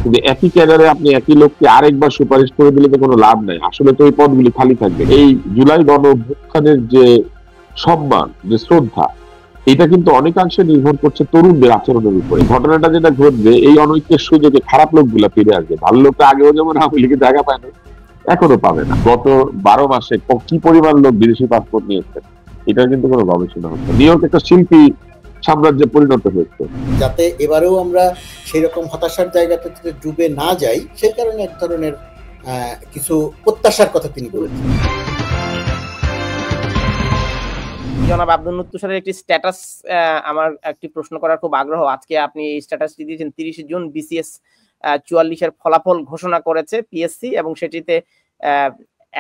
কিন্তু একই ক্যাডারে আপনি একই লোককে আরেকবার সুপারিশ করে দিলে তো কোনো লাভ নাই। আসলে তো এই পদগুলি খালি থাকবে। এই জুলাই গণ অভ্যুত্থানের যে সম্মান, যে শ্রদ্ধা, এটা কিন্তু অনেকাংশে নির্ভর করছে তরুণদের আচরণের উপরে। ঘটনাটা যেটা ঘটবে, এই অনৈক্যের সুযোগে খারাপ লোকগুলা ফিরে আসবে। ভালো লোকটা আগেও যেমন আওয়ামী লীগে জায়গা পায় না, এখনো পাবে না। গত 12 মাসে কি পরিমাণ লোক বিদেশি পাসপোর্ট নিয়েছে, এটা কিন্তু কোনো গবেষণা হচ্ছে। নিউ ইয়র্ক একটা শিল্পী সাম্রাজ্যে পরিণত হয়েছে। যাতে এবারেও আমরা সেই রকম হতাশার জায়গাতে ডুবে না যাই, সেই কারণে এক ধরনের কিছু প্রত্যাশার কথা তিনি বলেছেন। জনাব আব্দুল তুষারের একটি স্ট্যাটাস আমার একটি প্রশ্ন করার খুব আগ্রহ। আজকে আপনি এই স্ট্যাটাসটি দিয়েছেন 30 জুন বিসিএস 44-এর ফলাফল ঘোষণা করেছে পিএসসি, এবং সেটিতে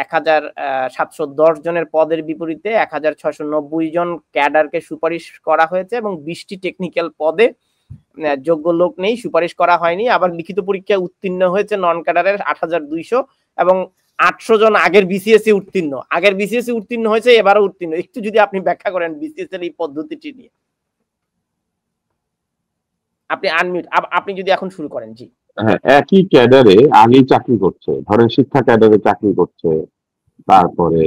1710 জনের পদের বিপরীতে 1690 জন ক্যাডারকে সুপারিশ করা হয়েছে, এবং 20টি টেকনিক্যাল পদে যোগ্য লোক নেই, সুপারিশ করা হয়নি। আবার লিখিত পরীক্ষায় উত্তীর্ণ হয়েছে নন ক্যাডারের 8200, এবং 800 জন আগের বিসিএসসি উত্তীর্ণ, উত্তীর্ণ হয়েছে, এবারও উত্তীর্ণ। একটু যদি আপনি ব্যাখ্যা করেন বিসিএস এর এই পদ্ধতিটি নিয়ে। আপনি আনমিউট, আপনি যদি এখন শুরু করেন। জি হ্যাঁ, একই ক্যাডারে আগেই চাকরি করছে, ধরেন শিক্ষা ক্যাডারে চাকরি করছে, তারপরে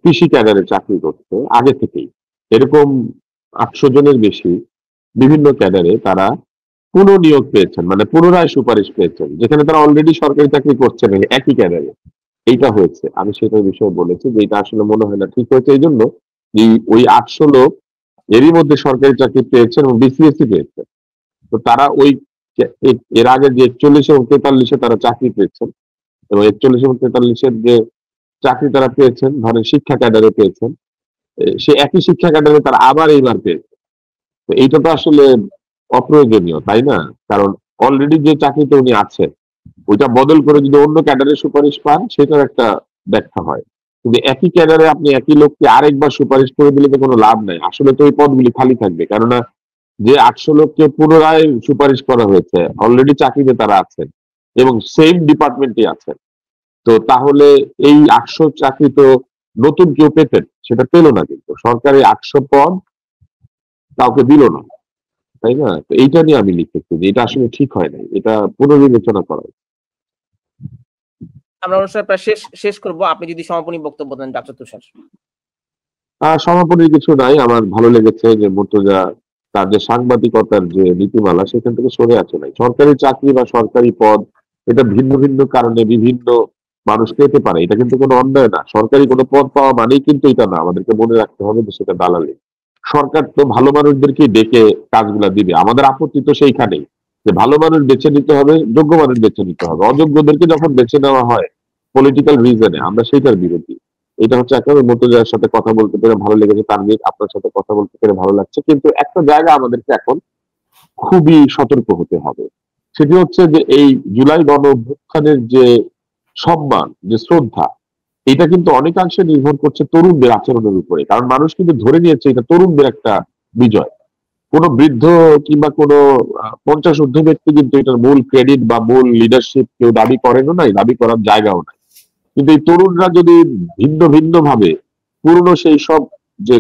কৃষি ক্যাডারে চাকরি করছে আগে থেকেই, এরকম 800 জনের বেশি বিভিন্ন ক্যাডারে তারা পুনঃনিয়োগ পেয়েছেন, মানে পুনরায় সুপারিশ পেয়েছেন, যেখানে তারা অলরেডি সরকারি চাকরি করছেন একই ক্যাডারে। এইটা হয়েছে, আমি সেটার বিষয়ে বলেছি যে এটা আসলে মনে হয় না ঠিক হয়েছে। এই জন্য ওই 800 লোক এরই মধ্যে সরকারি চাকরি পেয়েছেন এবং বিসিএসসি পেয়েছেন। তো তারা ওই এর আগে যে 41 এবং 43-এ তারা চাকরি পেয়েছেন, এবং 41 এবং 43-এর যে চাকরি তারা পেয়েছেন, ধরেন শিক্ষা ক্যাডারে পেয়েছেন, সে একই শিক্ষা ক্যাডারে তারা আবার এইবার পেয়েছে। তো এইটা তো আসলে অপ্রয়োজনীয়, তাই না? কারণ অলরেডি যে চাকরিতে উনি আছেন ওইটা বদল করে যদি অন্য ক্যাডারে সুপারিশ পান, সেটার একটা ব্যাখ্যা হয়। কিন্তু একই ক্যাডারে আপনি একই লোককে আরেকবার সুপারিশ করে দিলে তো কোনো লাভ নাই। আসলে তো এই পদগুলি খালি থাকবে, কেননা যে 800 লোককে পুনরায় সুপারিশ করা হয়েছে অলরেডি চাকরিতে তারা আছেন এবং সেম ডিপার্টমেন্টে আছেন। তো তাহলে এই 800 চাকরি তো নতুন কেউ পেতেন, সেটা পেল না, কিন্তু সরকারি 800 পদ কাউকে দিল না, তাই না? তো এইটা নিয়ে আমি লিখেছি যে এটা আসলে ঠিক হয় নাই, এটা পুনর্বিবেচনা করা। আমরা অনুষ্ঠান প্রায় শেষ করব, আপনি যদি সমাপনী বক্তব্য দেন ডক্টর তুষার। সমাপনী কিছু নাই, আমার ভালো লেগেছে যে মুর্তজা তার যে সাংবাদিকতার যে নীতিমালা সেখান থেকে সরে আসে নাই। সরকারি চাকরি বা সরকারি পদ এটা ভিন্ন ভিন্ন কারণে বিভিন্ন মানুষ পেতে পারে, এটা কিন্তু কোনো অন্যায় না। সরকারি কোনো পদ পাওয়া মানেই কিন্তু এটা না, আমাদেরকে মনে রাখতে হবে যে সেটা দালালি। সরকার তো ভালো মানুষদেরকে ডেকে কাজগুলা দিবে, আমাদের আপত্তি তো সেইখানেই যে ভালো মানুষ বেছে নিতে হবে, যোগ্য মানুষ বেছে নিতে হবে। অযোগ্যদেরকে যখন বেছে নেওয়া হয় পলিটিক্যাল রিজনে, আমরা সেইটার বিরোধী। এটা হচ্ছে একটা, মুর্তজার সাথে কথা বলতে পেরে ভালো লেগেছে, তানভীর আপনার সাথে কথা বলতে পেরে ভালো লাগছে। কিন্তু একটা জায়গা আমাদেরকে এখন খুবই সতর্ক হতে হবে, সেটি হচ্ছে যে এই জুলাই গণ অভ্যুত্থানের যে সম্মান, যে শ্রদ্ধা, এটা কিন্তু অনেকাংশে নির্ভর করছে তরুণদের আচরণের উপরে। কারণ মানুষ কিন্তু ধরে নিয়েছে এটা তরুণদের একটা বিজয়। কোনো বৃদ্ধ কিংবা কোনো 50 ঊর্ধ্ব ব্যক্তি কিন্তু এটার মূল ক্রেডিট বা মূল লিডারশিপ কেউ দাবি করেনও নাই, দাবি করার জায়গাও নাই। কিন্তু এই তরুণরা যদি ভিন্ন ভিন্ন ভাবে পুরনো সেই সব যে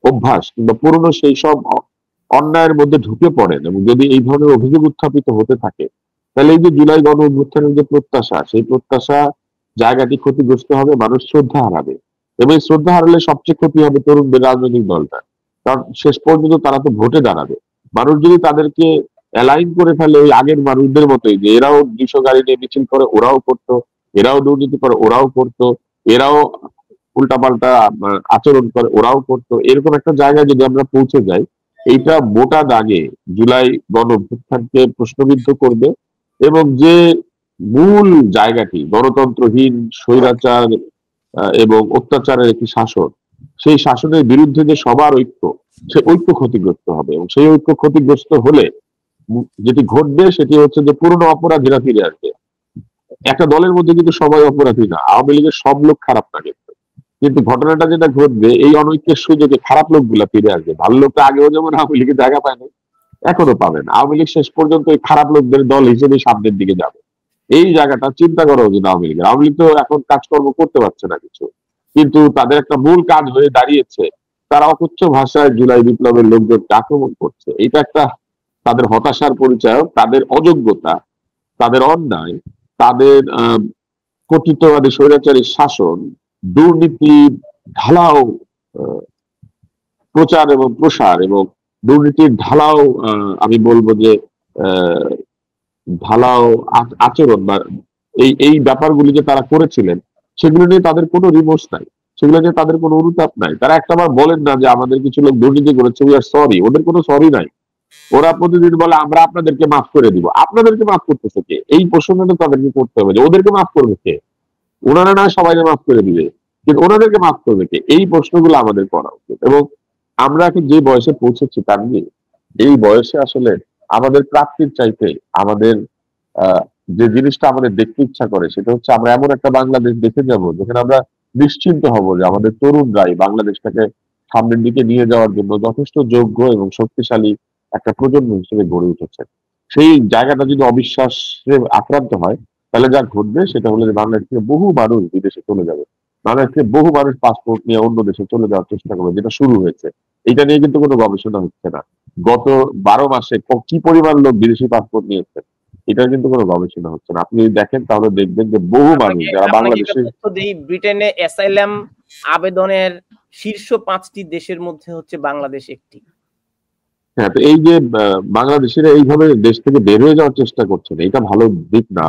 অভ্যাস কিংবা পুরনো সেই সব অন্যায়ের মধ্যে ঢুকে পড়েন এবং যদি এই ধরনের অভিযোগ উত্থাপিত হতে থাকে, তাহলে এই যে জুলাই গণ অভ্যুত্থানের যে প্রত্যাশা, সেই প্রত্যাশা জায়গাটি ক্ষতিগ্রস্ত হবে, মানুষ শ্রদ্ধা হারাবে। এবং এই শ্রদ্ধা হারালে সবচেয়ে ক্ষতি হবে তরুণদের রাজনৈতিক দলটা, কারণ শেষ পর্যন্ত তারা তো ভোটে দাঁড়াবে। মানুষ যদি তাদেরকে অ্যালাইন করে ফেলে ওই আগের মানুষদের মতোই, যে এরাও 200 গাড়ি নিয়ে মিছিল করে ওরাও করতো, এরাও দুর্নীতি করে ওরাও করতো, এরাও উল্টাপাল্টা আচরণ করে ওরাও করতো, এরকম একটা জায়গায় যদি আমরা পৌঁছে যাই, এইটা মোটা দাগে জুলাই গণ অভ্যুত্থানকে প্রশ্নবিদ্ধ করবে। এবং যে মূল জায়গাটি গণতন্ত্রহীন স্বৈরাচার এবং অত্যাচারের একটি শাসন, সেই শাসনের বিরুদ্ধে যে সবার ঐক্য, সে ঐক্য ক্ষতিগ্রস্ত হবে। এবং সেই ঐক্য ক্ষতিগ্রস্ত হলে যেটি ঘটবে সেটি হচ্ছে যে পুরনো অপরাধীরা ফিরে আসবে। একটা দলের মধ্যে কিন্তু সবাই অপরাধী না, আওয়ামী লীগের সব লোক খারাপ না, কিন্তু ঘটনাটা যেটা ঘটবে, এই অনৈক্যের সুযোগে খারাপ লোকগুলা ফিরে আসবে। ভালো লোকটা আগেও যেমন আওয়ামী লীগে জায়গা পায় না, এখনো পাবে না। আওয়ামী লীগ শেষ পর্যন্ত এই খারাপ লোকদের দল হিসেবে সামনের দিকে যাবে। এই জায়গাটা চিন্তা করা উচিত আওয়ামী লীগের। আওয়ামী লীগ তো এখন কাজকর্ম করতে পারছে না কিছু, কিন্তু তাদের একটা মূল কাজ হয়ে দাঁড়িয়েছে, তারা অকথ্য ভাষায় জুলাই বিপ্লবের লোকদেরকে আক্রমণ করছে। এটা একটা তাদের হতাশার পরিচয়, তাদের অযোগ্যতা, তাদের অন্যায়, তাদের কর্তৃত্ববাদী স্বৈরাচারী শাসন, দুর্নীতি, ঢালাও আহ, প্রচার এবং প্রসার, এবং দুর্নীতির ঢালাও আমি বলবো যে আহ, ঢালাও আচরণ বা এই ব্যাপারগুলি যে তারা করেছিলেন, সেগুলো নিয়ে তাদের কোনো রিমোর্স নাই, সেগুলো নিয়ে তাদের কোনো অনুতাপ নাই। তারা একটাবার বলেন না যে আমাদের কিছু লোক দুর্নীতি করেছে, উই আর সরি। ওদের কোনো সরি নাই। ওরা প্রতিদিন বলে আমরা আপনাদেরকে মাফ করে দিব। আপনাদেরকে মাফ করতেছে কে? এই প্রশ্নটা তাদেরকে করতে হবে যে ওদেরকে মাফ করবে কে? ওনারা না সবাই মাফ করে দিবে, কিন্তু ওনাদেরকে মাফ করবে কে? এই প্রশ্নগুলো আমাদের করা উচিত। এবং আমরা এখন যে বয়সে পৌঁছেছি তার নিয়ে, এই বয়সে আসলে আমাদের প্রাপ্তির চাইতে আমাদের যে জিনিসটা আমাদের দেখতে ইচ্ছা করে সেটা হচ্ছে আমরা এমন একটা বাংলাদেশ দেখে যাব যেখানে আমরা নিশ্চিন্ত হব যে আমাদের তরুণরাই বাংলাদেশটাকে সামনের দিকে নিয়ে যাওয়ার জন্য যথেষ্ট যোগ্য এবং শক্তিশালী একটা প্রজন্ম হিসেবে গড়ে উঠেছে। সেই জায়গাটা যদি অবিশ্বাসে আক্রান্ত হয়, তাহলে যা ঘটবে সেটা হলো যে বাংলাদেশ থেকে বহু মানুষ বিদেশে চলে যাবে। বাংলাদেশ থেকে বহু মানুষ পাসপোর্ট নিয়ে অন্য দেশে চলে যাওয়ার চেষ্টা করবে, যেটা শুরু হয়েছে। এটা নিয়ে কিন্তু কোনো গবেষণা হচ্ছে না। গত 12 মাসে কি পরিমাণ লোক বিদেশি পাসপোর্ট নিয়েছে, এটা কিন্তু কোনো গবেষণা হচ্ছে না। আপনি দেখেন তাহলে দেখবেন যে বহু মানুষ যারা বাংলাদেশে, ব্রিটেনে অ্যাসাইলাম আবেদনের শীর্ষ 5টি দেশের মধ্যে হচ্ছে বাংলাদেশ একটি। হ্যাঁ, তো এই যে বাংলাদেশিরা এইভাবে দেশ থেকে বের হয়ে যাওয়ার চেষ্টা করছেন, এটা ভালো দিক না।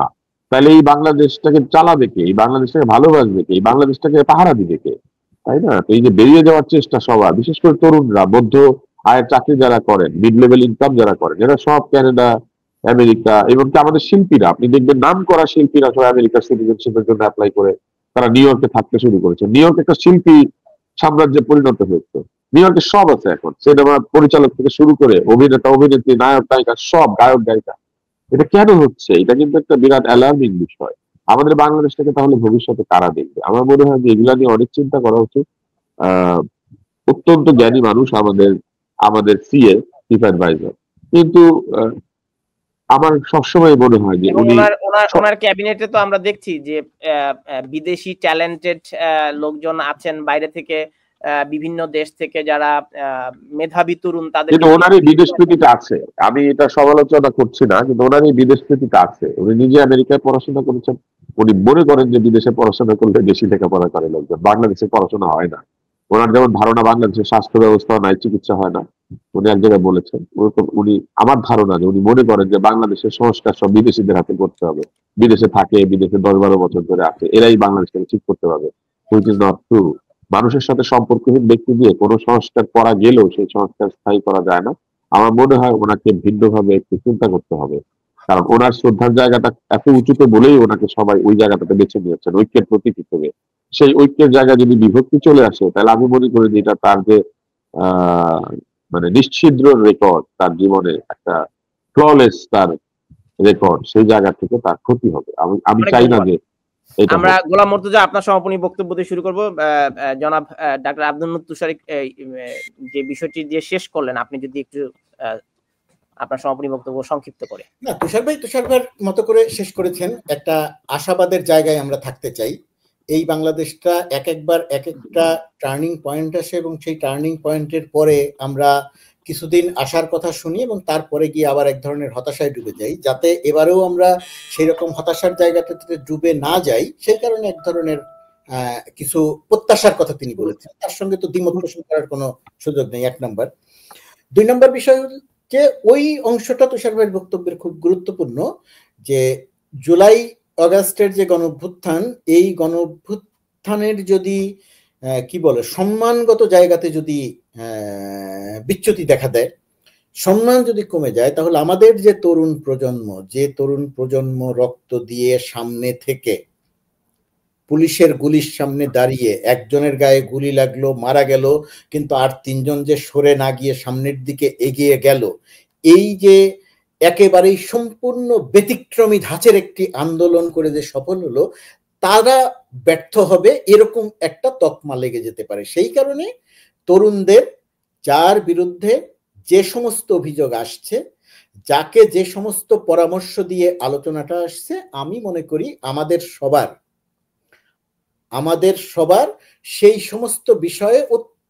তাহলে এই বাংলাদেশটাকে চালাবে কে? এই বাংলাদেশটাকে ভালোবাসবে কে? এই বাংলাদেশটাকে পাহারা দিবে কে? তাই না? তো এই যে বেরিয়ে যাওয়ার চেষ্টা সবার, বিশেষ করে তরুণরা, মধ্য আয়ের চাকরি যারা করেন, মিড লেভেল ইনকাম যারা করেন, এরা সব কানাডা, আমেরিকা, এমনকি আমাদের শিল্পীরা, আপনি দেখবেন নাম করা শিল্পীরা সব আমেরিকার সিটিজেনশিপের জন্য অ্যাপ্লাই করে তারা নিউ ইয়র্কে থাকতে শুরু করেছে। নিউ ইয়র্ক একটা শিল্পী সাম্রাজ্যে পরিণত হয়েছে। নিউ ইয়র্কে সব আছে এখন, সিনেমা পরিচালক থেকে শুরু করে অভিনেতা, অভিনেত্রী, নায়ক, নায়িকা, সব গায়ক, গায়িকা। এটা কেন হচ্ছে? এটা কিন্তু একটা বিরাট অ্যালার্মিং বিষয়। আমাদের বাংলাদেশটাকে তাহলে ভবিষ্যতে কারা দেখবে? আমার মনে হয় যে এগুলা নিয়ে অনেক চিন্তা করা উচিত। আহ অত্যন্ত জ্ঞানী মানুষ আমাদের আমাদের সিএ, চিফ অ্যাডভাইজার, কিন্তু আমার সবসময় মনে হয় যে উনি ওনার ক্যাবিনেটে তো আমরা দেখছি যে বিদেশি ট্যালেন্টেড লোকজন আছেন বাইরে থেকে, বিভিন্ন দেশ থেকে যারা মেধাবী তরুণ, তাদের কিন্তু ওনার এই বিদেশ প্রীতিটা আছে। আমি এটা সমালোচনা করছি না, কিন্তু ওনার এই বিদেশ প্রীতিটা আছে। উনি নিজে আমেরিকায় পড়াশোনা করেছেন। উনি মনে করেন যে বিদেশে পড়াশোনা করলে বেশি লেখাপড়া করে লোকজন, বাংলাদেশে পড়াশোনা হয় না। ওনার যেমন ধারণা বাংলাদেশের স্বাস্থ্য ব্যবস্থা নাই, চিকিৎসা হয় না, উনি এক জায়গায় বলেছেন। উনি, আমার ধারণা যে উনি মনে করেন যে বাংলাদেশের সংস্কার সব বিদেশিদের হাতে করতে হবে। বিদেশে থাকে, বিদেশে 10-12 বছর ধরে আছে, এরাই বাংলাদেশকে ঠিক করতে পারবে। Which is not true. মানুষের সাথে সম্পর্কহীন ব্যক্তি দিয়ে কোনো সংস্কার করা গেলেও সেই সংস্কার স্থায়ী করা যায় না। আমার মনে হয় ওনাকে ভিন্নভাবে একটু চিন্তা করতে হবে। কারণ ওনার শ্রদ্ধার জায়গাটা এত উঁচুতে বলেই ওনাকে সবাই ওই জায়গাটাতে বেছে নিয়েছেন ঐক্যের প্রতীক হিসেবে। সেই ঐক্যের জায়গায় যদি বিভক্তি চলে আসে, তাহলে আমি মনে করি যে এটা তার যে আহ মানে নিশ্ছিদ্র রেকর্ড, তার জীবনে একটা ফ্ললেস তার রেকর্ড, সেই জায়গা থেকে তার ক্ষতি হবে। আমি চাই না যে এটা। আমরা গোলাম মুর্তজা আপনার সমাপনী বক্তব্য দিয়ে শুরু করব। জনাব ডাক্তার আব্দুল নূর তুষার যে বিষয়টি দিয়ে শেষ করলেন, আপনি যদি একটু আপনার সমাপনী বক্তব্য সংক্ষিপ্ত করে। না, তুষার ভাইয়ের মতো করে শেষ করেছেন। একটা আশাবাদের জায়গায় আমরা থাকতে চাই। এই বাংলাদেশটা একবার এক একটা টার্নিং পয়েন্ট আসে এবং সেই টার্নিং পয়েন্টের পরে আমরা কিছুদিন আশার কথা শুনি এবং তারপরে গিয়ে আবার এক ধরনের হতাশায় ডুবে যাই। যাতে এবারেও আমরা সেই রকম হতাশার জায়গাটাতে ডুবে না যাই, সেই কারণে এক ধরনের কিছু প্রত্যাশার কথা তিনি বলেছেন। তার সঙ্গে তো দ্বিমত পোষণ করার কোনো সুযোগ নেই, 1 নম্বর। 2 নম্বর বিষয় যে ওই অংশটা তুষার ভাইয়ের বক্তব্যের খুব গুরুত্বপূর্ণ, যে জুলাই অগাস্টের যে গণঅভ্যুত্থান, এই গণঅভ্যুত্থানের যদি কি বলে সম্মানগত জায়গাতে যদি বিচ্যুতি দেখা দেয়, সম্মান যদি কমে যায়, তাহলে আমাদের যে তরুণ প্রজন্ম রক্ত দিয়ে সামনে থেকে পুলিশের গুলির সামনে দাঁড়িয়ে একজনের গায়ে গুলি লাগলো, মারা গেল, কিন্তু আর 3 জন যে সরে না গিয়ে সামনের দিকে এগিয়ে গেল, এই যে একেবারেই সম্পূর্ণ ব্যতিক্রমী ধাঁচের একটি আন্দোলন করে যে সফল হলো, তারা ব্যর্থ হবে, এরকম একটা তকমা লেগে যেতে পারে। সেই কারণে তরুণদের, যার বিরুদ্ধে যে সমস্ত অভিযোগ আসছে, যাকে যে সমস্ত পরামর্শ দিয়ে আলোচনাটা আসছে, আমি মনে করি আমাদের সবার সেই সমস্ত বিষয়ে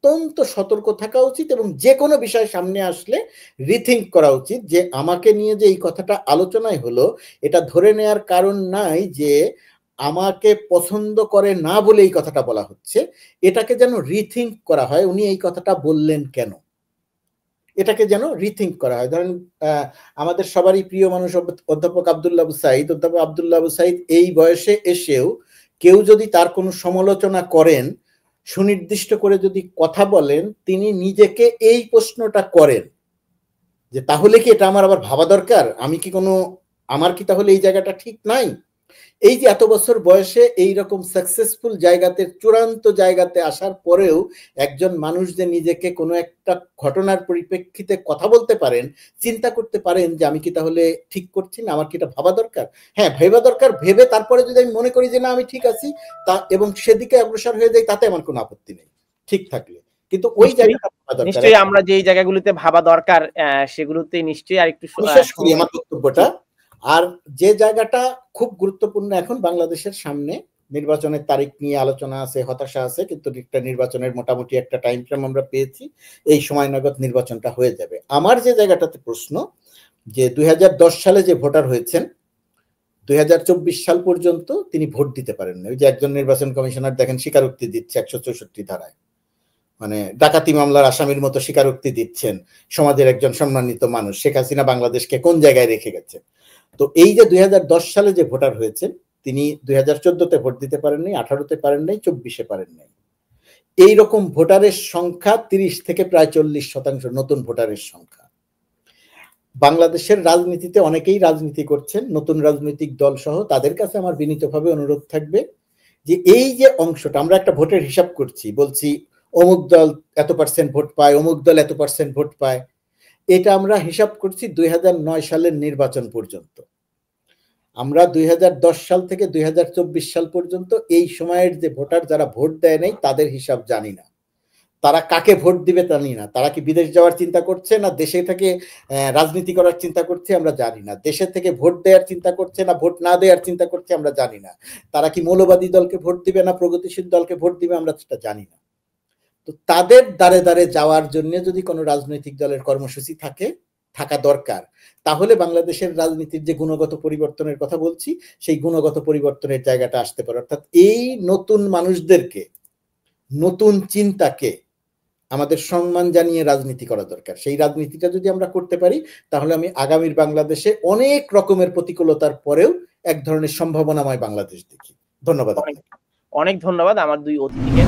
অত্যন্ত সতর্ক থাকা উচিত এবং যে কোনো বিষয় সামনে আসলে রিথিঙ্ক করা উচিত যে আমাকে নিয়ে যে এই কথাটা আলোচনায় হলো এটা ধরে নেয়ার কারণ নাই যে আমাকে পছন্দ করে না বলে এই কথাটা বলা হচ্ছে, এটাকে যেন রিথিঙ্ক করা হয় উনি এই কথাটা বললেন কেন, এটাকে যেন রিথিঙ্ক করা হয়। ধরেন আমাদের সবারই প্রিয় মানুষ অধ্যাপক আব্দুল্লাহ আবু সাঈদ, অধ্যাপক আব্দুল্লাহ আবু সাঈদ এই বয়সে এসেও কেউ যদি তার কোনো সমালোচনা করেন, সুনির্দিষ্ট করে যদি কথা বলেন, তিনি নিজেকে এই প্রশ্নটা করেন যে তাহলে কি এটা আমার আবার ভাবা দরকার, আমি কি কোনো, আমার কি তাহলে এই জায়গাটা ঠিক নাই? এই যে এত বছর বয়সে এই রকম সাকসেসফুল জায়গাতে, চূড়ান্ত জায়গাতে আসার পরেও একজন মানুষ যে নিজেকে কোনো একটা ঘটনার পরিপ্রেক্ষিতে কথা বলতে পারেন, চিন্তা করতে পারেন যে আমি কি তাহলে ঠিক করছি না, আমার কি এটা ভাবা দরকার, হ্যাঁ ভাবা দরকার, ভেবে তারপরে যদি আমি মনে করি যে না আমি ঠিক আছি তা এবং সেদিকে অগ্রসর হয়ে যাই, তাতে আমার কোনো আপত্তি নেই ঠিক থাকলে, কিন্তু ওই জায়গাটা ভাবা দরকার। নিশ্চয়ই আমরা যেই জায়গাগুলোতে ভাবা দরকার সেগুলোতে নিশ্চয়ই আরেকটু শেষ করি আমার বক্তব্যটা। আর যে জায়গাটা খুব গুরুত্বপূর্ণ এখন বাংলাদেশের সামনে, নির্বাচনের তারিখ নিয়ে আলোচনা আছে, হতাশা আছে, কিন্তু একটা নির্বাচনের মোটামুটি একটা টাইম ফ্রেম আমরা পেয়েছি, এই সময় নাগাদ নির্বাচনটা হয়ে যাবে। আমার যে জায়গাটাতে প্রশ্ন যে 2010 সালে যে ভোটার হয়েছেন 2024 সাল পর্যন্ত তিনি ভোট দিতে পারেন না। ওই যে একজন নির্বাচন কমিশনার দেখেন স্বীকারোক্তি দিচ্ছে 164 ধারায়, মানে ডাকাতি মামলার আসামির মতো স্বীকারোক্তি দিচ্ছেন সমাজের একজন সম্মানিত মানুষ, শেখ হাসিনা বাংলাদেশকে কোন জায়গায় রেখে গেছে। তো এই যে 2010 সালে যে ভোটার হয়েছেন তিনি 2014-তে ভোট দিতে পারেন নাই, 18-তে পারেন নাই, 24-এ পারেন নাই। এইরকম ভোটারের সংখ্যা 30 থেকে প্রায় 40% নতুন ভোটারের সংখ্যা। বাংলাদেশের রাজনীতিতে অনেকেই রাজনীতি করছেন, নতুন রাজনৈতিক দল সহ, তাদের কাছে আমার বিনীতভাবে অনুরোধ থাকবে যে এই যে অংশটা আমরা একটা ভোটের হিসাব করছি, বলছি অমুক দল এত % ভোট পায়, অমুক দল এত % ভোট পায়, এটা আমরা হিসাব করছি 2009 সালের নির্বাচন পর্যন্ত। আমরা 2010 সাল থেকে 2024 সাল পর্যন্ত এই সময়ের যে ভোটার যারা ভোট দেয় নাই তাদের হিসাব জানি না, তারা কাকে ভোট দিবে জানি না, তারা কি বিদেশ যাওয়ার চিন্তা করছে না দেশে থেকে রাজনীতি করার চিন্তা করছে আমরা জানি না, দেশে থেকে ভোট দেওয়ার চিন্তা করছে না ভোট না দেওয়ার চিন্তা করছে আমরা জানি না, তারা কি মৌলবাদী দলকে ভোট দিবে না প্রগতিশীল দলকে ভোট দিবে আমরা সেটা জানি না। তো তাদের দ্বারে দ্বারে যাওয়ার জন্য যদি কোনো রাজনৈতিক দলের কর্মসূচি থাকা দরকার, তাহলে বাংলাদেশের রাজনীতির যে গুণগত পরিবর্তনের কথা বলছি সেই গুণগত পরিবর্তনের জায়গাটা আসতে পারে। অর্থাৎ এই নতুন মানুষদেরকে, নতুন চিন্তাকে আমাদের সম্মান জানিয়ে রাজনীতি করা দরকার। সেই রাজনীতিটা যদি আমরা করতে পারি তাহলে আমি আগামীর বাংলাদেশে অনেক রকমের প্রতিকূলতার পরেও এক ধরনের সম্ভাবনাময় বাংলাদেশ দেখি। ধন্যবাদ। অনেক ধন্যবাদ আমার দুই অতিথিকে।